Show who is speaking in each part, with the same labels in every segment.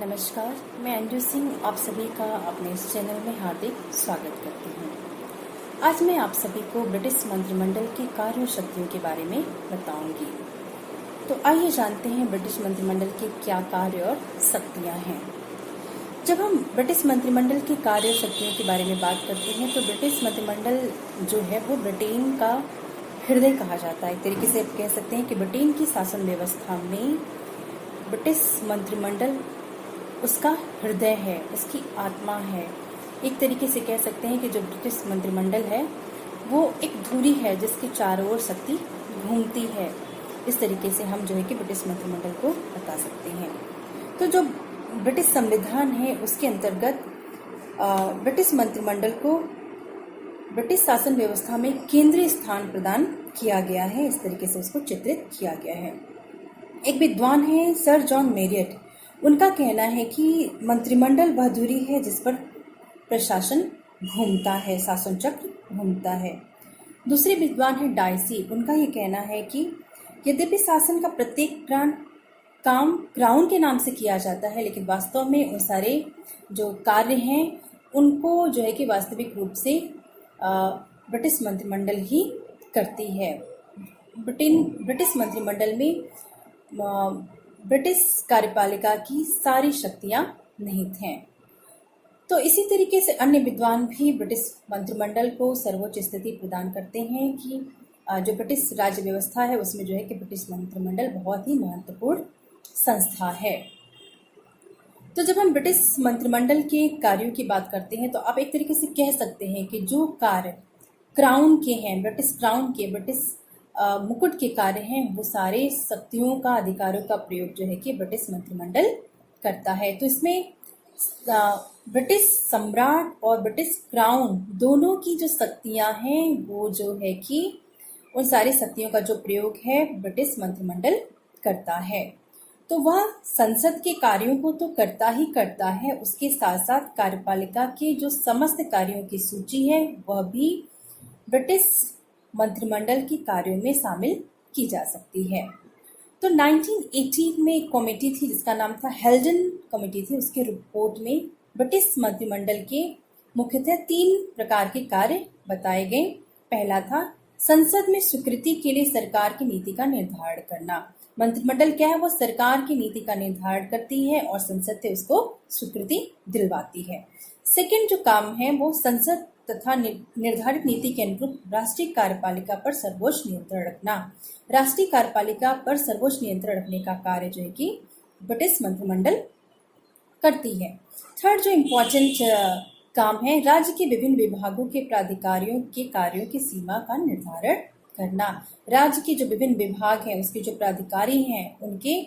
Speaker 1: नमस्कार, मैं अंजू सिंह आप सभी का अपने इस चैनल में हार्दिक स्वागत करती हूँ। आज मैं आप सभी को ब्रिटिश मंत्रिमंडल की कार्य शक्तियों के बारे में बताऊंगी। तो आइए जानते हैं ब्रिटिश मंत्रिमंडल के क्या कार्य और शक्तियाँ हैं। जब हम ब्रिटिश मंत्रिमंडल की कार्य शक्तियों के बारे में बात करते हैं तो ब्रिटिश मंत्रिमंडल जो है वो ब्रिटेन का हृदय कहा जाता है। एक तरीके से आप कह सकते हैं कि ब्रिटेन की शासन व्यवस्था में ब्रिटिश मंत्रिमंडल उसका हृदय है, उसकी आत्मा है। एक तरीके से कह सकते हैं कि जो ब्रिटिश मंत्रिमंडल है वो एक धुरी है जिसके चारों ओर शक्ति घूमती है। इस तरीके से हम जो है कि ब्रिटिश मंत्रिमंडल को बता सकते हैं। तो जो ब्रिटिश संविधान है उसके अंतर्गत ब्रिटिश मंत्रिमंडल को ब्रिटिश शासन व्यवस्था में केंद्रीय स्थान प्रदान किया गया है। इस तरीके से उसको चित्रित किया गया है। एक विद्वान है सर जॉन मेरियट, उनका कहना है कि मंत्रिमंडल वह धुरी है जिस पर प्रशासन घूमता है, शासन चक्र घूमता है। दूसरे विद्वान है डाइसी, उनका ये कहना है कि यद्यपि शासन का प्रत्येक काम क्राउन के नाम से किया जाता है, लेकिन वास्तव में उन सारे जो कार्य हैं उनको जो है कि वास्तविक रूप से ब्रिटिश मंत्रिमंडल ही करती है। ब्रिटिश मंत्रिमंडल में ब्रिटिश कार्यपालिका की सारी शक्तियां निहित हैं। तो इसी तरीके से अन्य विद्वान भी ब्रिटिश मंत्रिमंडल को सर्वोच्च स्थिति प्रदान करते हैं कि जो ब्रिटिश राज्य व्यवस्था है उसमें जो है कि ब्रिटिश मंत्रिमंडल बहुत ही महत्वपूर्ण संस्था है। तो जब हम ब्रिटिश मंत्रिमंडल के कार्यों की बात करते हैं तो आप एक तरीके से कह सकते हैं कि जो कार्य क्राउन के हैं, ब्रिटिश क्राउन के, ब्रिटिश मुकुट के कार्य हैं, वो सारे शक्तियों का, अधिकारों का प्रयोग जो है कि ब्रिटिश मंत्रिमंडल करता है। तो इसमें ब्रिटिश सम्राट और ब्रिटिश क्राउन दोनों की जो शक्तियां हैं वो जो है कि उन सारी शक्तियों का जो प्रयोग है ब्रिटिश मंत्रिमंडल करता है। तो वह संसद के कार्यों को तो करता ही करता है, उसके साथ साथ कार्यपालिका के जो समस्त कार्यों की सूची है वह भी ब्रिटिश मंत्रिमंडल के कार्यों में शामिल की जा सकती है। तो 1918 में एक कमेटी थी जिसका नाम था हेल्डन कमेटी थी। उसके रिपोर्ट में ब्रिटिश मंत्रिमंडल के मुख्यतः 3 प्रकार के कार्य बताए गए। पहला था संसद में स्वीकृति के लिए सरकार की नीति का निर्धारण करना। मंत्रिमंडल क्या है, वो सरकार की नीति का निर्धारण करती है और संसद से उसको स्वीकृति दिलवाती है। सेकंड जो काम है वो संसद तथा निर्धारित नीति के अनुरूप राष्ट्रीय कार्यपालिका पर सर्वोच्च नियंत्रण रखना। राष्ट्रीय कार्यपालिका पर सर्वोच्च नियंत्रण रखने का कार्य जो है कि ब्रिटिश मंत्रिमंडल करती है। थर्ड जो इम्पोर्टेंट काम है, राज्य के विभिन्न विभागों के प्राधिकारियों के कार्यों की सीमा का निर्धारण करना। राज्य के जो विभिन्न विभाग हैं उसके जो प्राधिकारी हैं उनके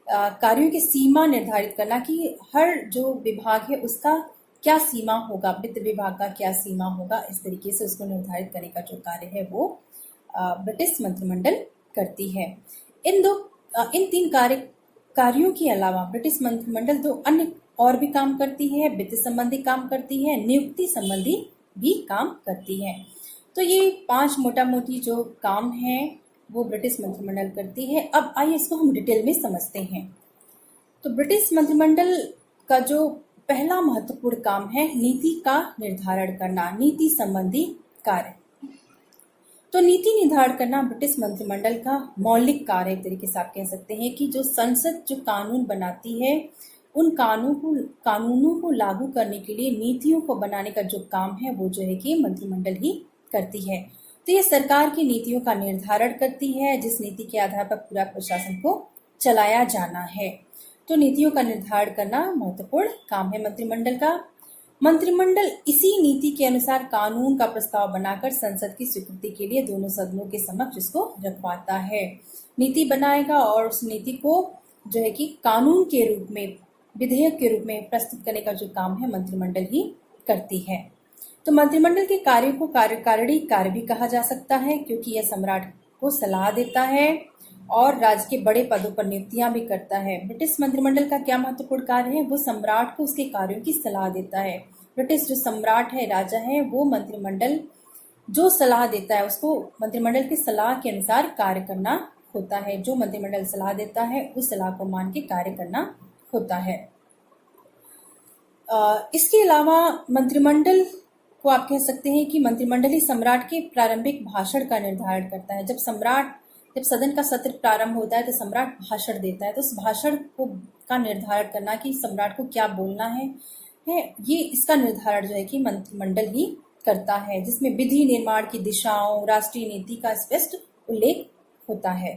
Speaker 1: कार्यों की सीमा निर्धारित करना कि हर जो विभाग है उसका क्या सीमा होगा, वित्त विभाग का क्या सीमा होगा, इस तरीके से उसको निर्धारित करने का जो कार्य है वो ब्रिटिश मंत्रिमंडल करती है। इन 3 कार्यों के अलावा ब्रिटिश मंत्रिमंडल 2 अन्य और भी काम करती है। वित्त संबंधी काम करती है, नियुक्ति संबंधी भी काम करती है। तो ये 5 मोटा मोटी जो काम है वो ब्रिटिश मंत्रिमंडल करती है। अब आइए इसको हम डिटेल में समझते हैं। तो ब्रिटिश मंत्रिमंडल का जो पहला महत्वपूर्ण काम है नीति का निर्धारण करना, नीति संबंधी कार्य। तो नीति निर्धारण करना ब्रिटिश मंत्रिमंडल का मौलिक कार्य एक तरीके से आप कह सकते हैं कि जो संसद जो कानून बनाती है उन कानूनों को लागू करने के लिए नीतियों को बनाने का जो काम है वो जो है कि मंत्रिमंडल ही करती है। तो ये सरकार की नीतियों का निर्धारण करती है जिस नीति के आधार पर पूरा प्रशासन को चलाया जाना है। तो नीतियों का निर्धारण करना महत्वपूर्ण काम है मंत्रिमंडल का। मंत्रिमंडल इसी नीति के अनुसार कानून का प्रस्ताव बनाकर संसद की स्वीकृति के लिए दोनों सदनों के समक्ष इसको रखवाता है। नीति बनाएगा और उस नीति को जो है कि कानून के रूप में, विधेयक के रूप में प्रस्तुत करने का जो काम है मंत्रिमंडल ही करती है। तो मंत्रिमंडल के कार्यों को कार्यकारिणी कार्य भी कहा जा सकता है क्योंकि यह सम्राट को सलाह देता है और राज्य के बड़े पदों पर नियुक्तियां भी करता है। ब्रिटिश मंत्रिमंडल का क्या महत्वपूर्ण कार्य है, वो सम्राट को उसके कार्यों की सलाह देता है। ब्रिटिश जो सम्राट है, राजा है, वो मंत्रिमंडल जो सलाह देता है उसको मंत्रिमंडल की सलाह के अनुसार कार्य करना होता है। जो मंत्रिमंडल सलाह देता है उस सलाह को मान के कार्य करना होता है। इसके अलावा मंत्रिमंडल को आप कह सकते हैं कि मंत्रिमंडल ही सम्राट के प्रारंभिक भाषण का निर्धारण करता है। जब सदन का सत्र प्रारंभ होता है तो सम्राट भाषण देता है, तो उस भाषण को का निर्धारण करना कि सम्राट को क्या बोलना है ये इसका निर्धारण जो है कि मंत्रिमंडल ही करता है, जिसमें विधि निर्माण की दिशाओं, राष्ट्रीय नीति का स्पष्ट उल्लेख होता है।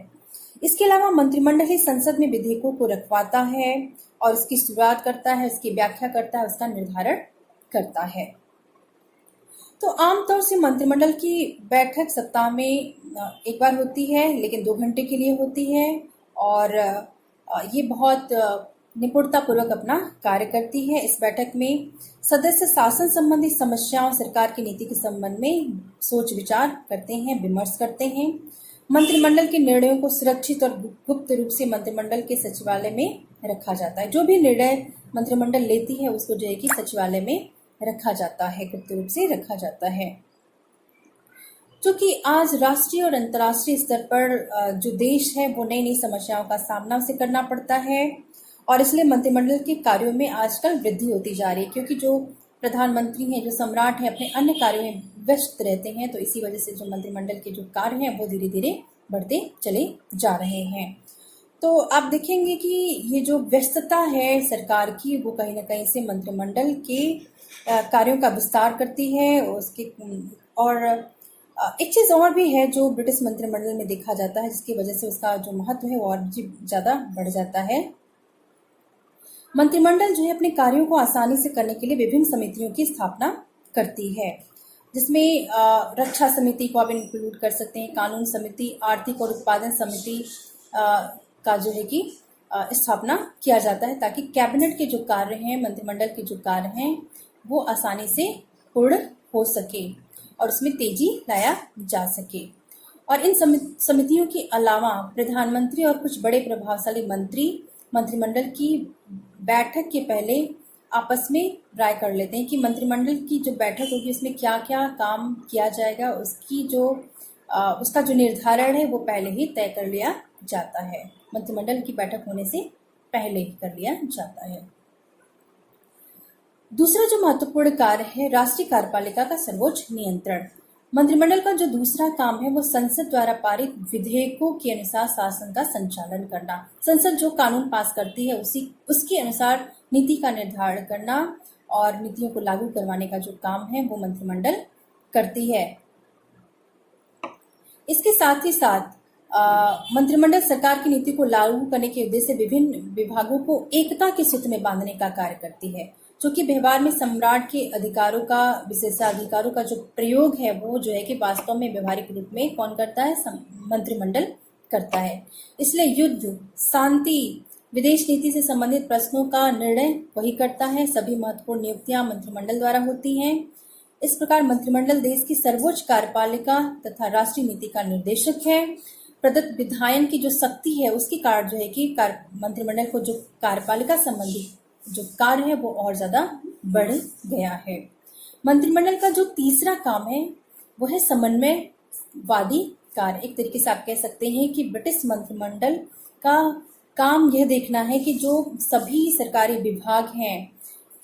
Speaker 1: इसके अलावा मंत्रिमंडल ही संसद में विधेयकों को रखवाता है और उसकी शुरुआत करता है, उसकी व्याख्या करता है, उसका निर्धारण करता है। तो आमतौर से मंत्रिमंडल की बैठक सप्ताह में एक बार होती है, लेकिन 2 घंटे के लिए होती है और ये बहुत निपुणता पूर्वक अपना कार्य करती है। इस बैठक में सदस्य शासन संबंधी समस्याओं, सरकार की नीति के संबंध में सोच विचार करते हैं, विमर्श करते हैं। मंत्रिमंडल के निर्णयों को सुरक्षित और गुप्त रूप से मंत्रिमंडल के सचिवालय में रखा जाता है। जो भी निर्णय मंत्रिमंडल लेती है उसको जो है कि सचिवालय में रखा जाता है, गुप्त रूप से रखा जाता है। क्योंकि आज राष्ट्रीय और अंतर्राष्ट्रीय स्तर पर जो देश है वो नई नई समस्याओं का सामना उसे करना पड़ता है और इसलिए मंत्रिमंडल के कार्यों में आजकल वृद्धि होती जा रही है, क्योंकि जो प्रधानमंत्री हैं, जो सम्राट हैं, अपने अन्य कार्यों में व्यस्त रहते हैं, तो इसी वजह से जो मंत्रिमंडल के जो कार्य हैं वो धीरे धीरे बढ़ते चले जा रहे हैं। तो आप देखेंगे कि ये जो व्यस्तता है सरकार की वो कहीं ना कहीं से मंत्रिमंडल के कार्यों का विस्तार करती है। उसके और एक चीज़ और भी है जो ब्रिटिश मंत्रिमंडल में देखा जाता है, जिसकी वजह से उसका जो महत्व है वो और ज़्यादा बढ़ जाता है। मंत्रिमंडल जो है अपने कार्यों को आसानी से करने के लिए विभिन्न समितियों की स्थापना करती है, जिसमें रक्षा समिति को आप इंक्लूड कर सकते हैं, कानून समिति, आर्थिक और उत्पादन समिति का जो है कि स्थापना किया जाता है, ताकि कैबिनेट के जो कार्य हैं, मंत्रिमंडल के जो कार्य हैं वो आसानी से पूर्ण हो सके और उसमें तेजी लाया जा सके। और इन समितियों के अलावा प्रधानमंत्री और कुछ बड़े प्रभावशाली मंत्री मंत्रिमंडल की बैठक के पहले आपस में राय कर लेते हैं कि मंत्रिमंडल की जो बैठक होगी उसमें क्या क्या काम किया जाएगा, उसका जो निर्धारण है वो पहले ही तय कर लिया जाता है। मंत्रिमंडल की बैठक होने से पहले ही कर लिया जाता है। दूसरा जो महत्वपूर्ण कार्य है राष्ट्रीय कार्यपालिका का सर्वोच्च नियंत्रण। मंत्रिमंडल का जो दूसरा काम है वो संसद द्वारा पारित विधेयकों के अनुसार शासन का संचालन करना। संसद जो कानून पास करती है उसके अनुसार नीति का निर्धारण करना और नीतियों को लागू करवाने का जो काम है वो मंत्रिमंडल करती है। इसके साथ ही साथ मंत्रिमंडल सरकार की नीति को लागू करने के उद्देश्य से विभिन्न विभागों को एकता के सूत्र में बांधने का कार्य करती है, जो कि व्यवहार में सम्राट के अधिकारों का, विशेषाधिकारों का जो प्रयोग है वो जो है कि वास्तव में व्यवहारिक रूप में कौन करता है? मंत्रिमंडल करता है। इसलिए युद्ध, शांति, विदेश नीति से संबंधित प्रश्नों का निर्णय वही करता है। सभी महत्वपूर्ण नियुक्तियां मंत्रिमंडल द्वारा होती हैं। इस प्रकार मंत्रिमंडल देश की सर्वोच्च कार्यपालिका तथा राष्ट्रीय नीति का निर्देशक है। प्रदत्त विधायन की जो शक्ति है उसके कारण जो है कि मंत्रिमंडल को जो कार्यपालिका संबंधी जो कार्य है वो और ज्यादा बढ़ गया है। मंत्रिमंडल का जो तीसरा काम है वो है समन्वयवादी कार्य। एक तरीके से आप कह सकते हैं कि ब्रिटिश मंत्रिमंडल का काम यह देखना है कि जो सभी सरकारी विभाग हैं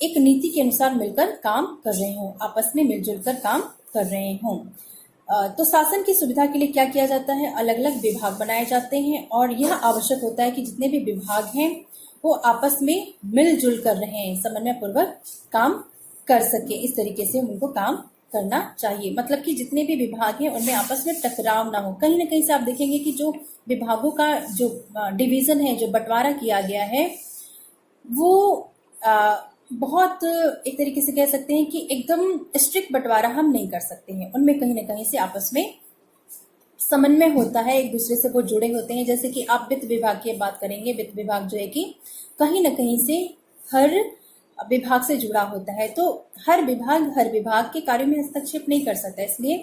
Speaker 1: एक नीति के अनुसार मिलकर काम कर रहे हों, आपस में मिलजुल कर काम कर रहे हों। तो शासन की सुविधा के लिए क्या किया जाता है? अलग अलग विभाग बनाए जाते हैं और यह आवश्यक होता है कि जितने भी विभाग हैं वो आपस में मिलजुल कर रहे हैं, समन्वय पूर्वक काम कर सके। इस तरीके से उनको काम करना चाहिए, मतलब कि जितने भी विभाग हैं उनमें आपस में टकराव ना हो। कहीं ना कहीं से आप देखेंगे कि जो विभागों का जो डिवीजन है, जो बंटवारा किया गया है वो बहुत एक तरीके से कह सकते हैं कि एकदम स्ट्रिक्ट बंटवारा हम नहीं कर सकते हैं। उनमें कहीं ना कहीं से आपस में समन्वय होता है, एक दूसरे से वो जुड़े होते हैं। जैसे कि आप वित्त विभाग की बात करेंगे, वित्त विभाग जो है कि कहीं ना कहीं से हर विभाग से जुड़ा होता है, तो हर विभाग के कार्यों में हस्तक्षेप नहीं कर सकता। इसलिए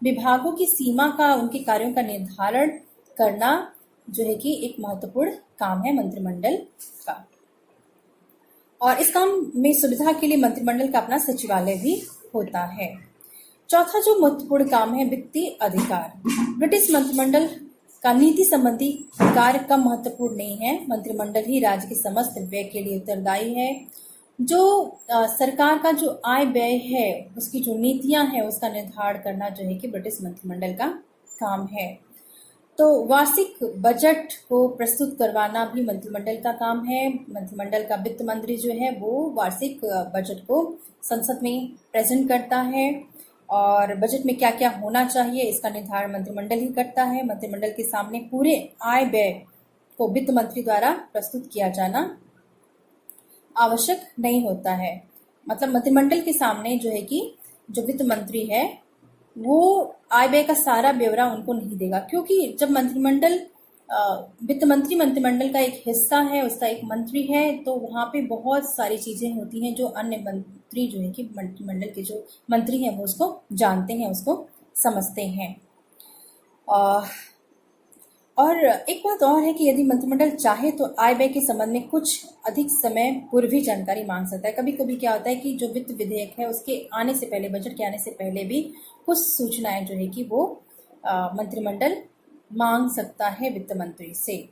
Speaker 1: विभागों की सीमा का, उनके कार्यों का निर्धारण करना जो है कि एक महत्वपूर्ण काम है मंत्रिमंडल का। और इस काम में सुविधा के लिए मंत्रिमंडल का अपना सचिवालय भी होता है। चौथा जो महत्वपूर्ण काम है वित्तीय अधिकार। ब्रिटिश मंत्रिमंडल का नीति संबंधी कार्य कम महत्वपूर्ण नहीं है। मंत्रिमंडल ही राज्य के समस्त व्यय के लिए उत्तरदायी है जो सरकार का जो आय व्यय है, उसकी जो नीतियां हैं, उसका निर्धारण करना जो है कि ब्रिटिश मंत्रिमंडल का काम है। तो वार्षिक बजट को प्रस्तुत करवाना भी मंत्रिमंडल का काम है। मंत्रिमंडल का वित्त मंत्री जो है वो वार्षिक बजट को संसद में प्रेजेंट करता है, और बजट में क्या क्या होना चाहिए इसका निर्धारण मंत्रिमंडल ही करता है। मंत्रिमंडल के सामने पूरे आय व्यय को वित्त मंत्री द्वारा प्रस्तुत किया जाना आवश्यक नहीं होता है। मतलब मंत्रिमंडल के सामने जो है कि जो वित्त मंत्री है वो आय व्यय का सारा ब्यौरा उनको नहीं देगा, क्योंकि जब मंत्रिमंडल वित्त मंत्री मंत्रिमंडल का एक हिस्सा है, उसका एक मंत्री है, तो वहाँ पे बहुत सारी चीजें होती हैं जो अन्य मंत्री जो है कि मंत्रिमंडल के जो मंत्री हैं वो उसको जानते हैं, उसको समझते हैं। और एक बात और है कि यदि मंत्रिमंडल चाहे तो आय व्यय के संबंध में कुछ अधिक समय पूर्व भी जानकारी मांग सकता है। कभी कभी क्या होता है कि जो वित्त विधेयक है उसके आने से पहले, बजट के आने से पहले भी कुछ सूचनाएं जो है कि वो मंत्रिमंडल मांग सकता है वित्त मंत्री से,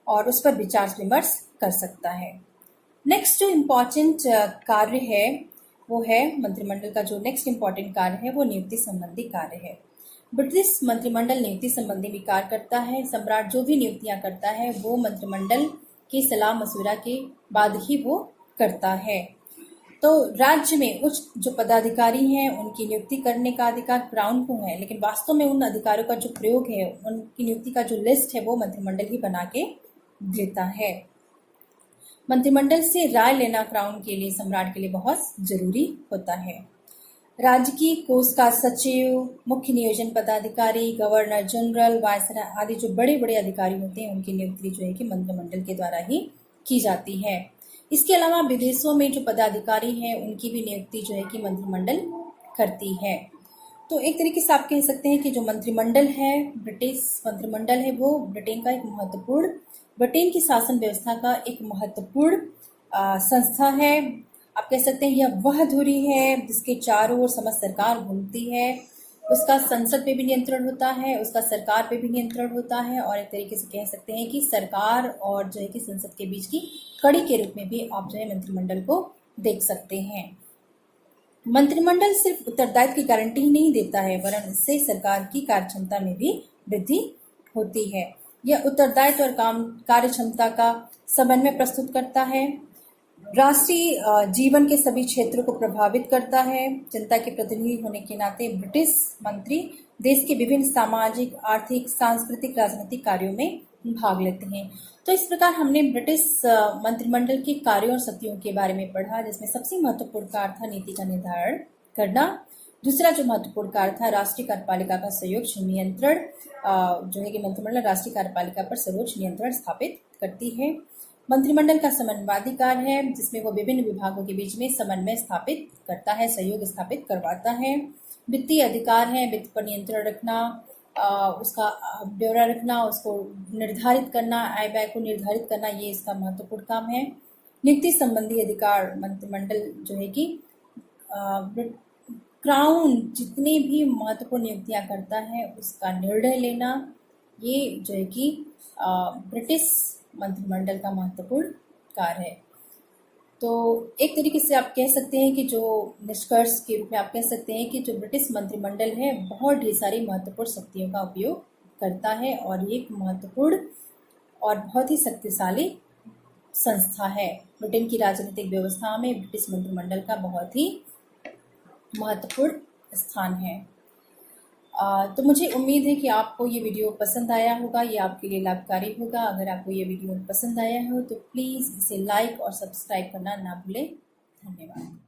Speaker 1: और उस पर विचार विमर्श कर सकता है। नेक्स्ट जो इम्पोर्टेंट कार्य है वो है, मंत्रिमंडल का जो नेक्स्ट इम्पोर्टेंट कार्य है वो नियुक्ति संबंधी कार्य है। ब्रिटिश मंत्रिमंडल नियुक्ति संबंधी भी कार्य करता है। सम्राट जो भी नियुक्तियां करता है वो मंत्रिमंडल की सलाह मशुरा के बाद ही वो करता है। तो राज्य में उच्च जो पदाधिकारी हैं उनकी नियुक्ति करने का अधिकार क्राउन को है, लेकिन वास्तव में उन अधिकारियों का जो प्रयोग है, उनकी नियुक्ति का जो लिस्ट है वो मंत्रिमंडल ही बना के देता है। मंत्रिमंडल से राय लेना क्राउन के लिए, सम्राट के लिए बहुत जरूरी होता है। राज्य की कोष का सचिव, मुख्य नियोजन पदाधिकारी, गवर्नर जनरल, वायसराय आदि जो बड़े बड़े अधिकारी होते हैं उनकी नियुक्ति जो है कि मंत्रिमंडल के द्वारा ही की जाती है। इसके अलावा विदेशों में जो पदाधिकारी हैं उनकी भी नियुक्ति जो है कि मंत्रिमंडल करती है। तो एक तरीके से आप कह सकते हैं कि जो मंत्रिमंडल है, ब्रिटिश मंत्रिमंडल है, वो ब्रिटेन का एक महत्वपूर्ण, ब्रिटेन की शासन व्यवस्था का एक महत्वपूर्ण संस्था है। आप कह सकते हैं यह वह धुरी है जिसके चारों ओर समस्त सरकार घूमती है। उसका संसद पे भी नियंत्रण होता है, उसका सरकार पे भी नियंत्रण होता है, और एक तरीके से कह सकते हैं कि सरकार और जो है कि संसद के बीच की कड़ी के रूप में भी आप जो है मंत्रिमंडल को देख सकते हैं। मंत्रिमंडल सिर्फ उत्तरदायित्व की गारंटी ही नहीं देता है, वरन इससे सरकार की कार्यक्षमता में भी वृद्धि होती है। यह उत्तरदायित्व और कार्य क्षमता का समन्वय प्रस्तुत करता है, राष्ट्रीय जीवन के सभी क्षेत्रों को प्रभावित करता है। जनता के प्रतिनिधि होने के नाते ब्रिटिश मंत्री देश के विभिन्न सामाजिक, आर्थिक, सांस्कृतिक, राजनीतिक कार्यों में भाग लेते हैं। तो इस प्रकार हमने ब्रिटिश मंत्रिमंडल के कार्यों और शक्तियों के बारे में पढ़ा, जिसमें सबसे महत्वपूर्ण कार्य था नीति का निर्धारण करना। दूसरा जो महत्वपूर्ण कार्य था राष्ट्रीय कार्यपालिका का सर्वोच्च नियंत्रण, जो है कि मंत्रिमंडल राष्ट्रीय कार्यपालिका पर सर्वोच्च नियंत्रण स्थापित करती है। मंत्रिमंडल का समन्वयवादी कार्य है, जिसमें वो विभिन्न विभागों के बीच में समन्वय स्थापित करता है, सहयोग स्थापित करवाता है। वित्तीय अधिकार है, वित्त पर नियंत्रण रखना, उसका ब्यौरा रखना, उसको निर्धारित करना, आय व्यय को निर्धारित करना, ये इसका महत्वपूर्ण काम है। नियुक्ति संबंधी अधिकार, मंत्रिमंडल जो है कि क्राउन जितने भी महत्वपूर्ण नियुक्तियां करता है उसका निर्णय लेना, ये जो है कि ब्रिटिश मंत्रिमंडल का महत्वपूर्ण कार्य है। तो एक तरीके से आप कह सकते हैं कि जो निष्कर्ष के रूप में आप कह सकते हैं कि जो ब्रिटिश मंत्रिमंडल है बहुत ढेर सारी महत्वपूर्ण शक्तियों का उपयोग करता है, और ये एक महत्वपूर्ण और बहुत ही शक्तिशाली संस्था है। ब्रिटेन की राजनीतिक व्यवस्था में ब्रिटिश मंत्रिमंडल का बहुत ही महत्वपूर्ण स्थान है। तो मुझे उम्मीद है कि आपको ये वीडियो पसंद आया होगा, ये आपके लिए लाभकारी होगा। अगर आपको ये वीडियो पसंद आया हो तो प्लीज़ इसे लाइक और सब्सक्राइब करना ना भूलें। धन्यवाद।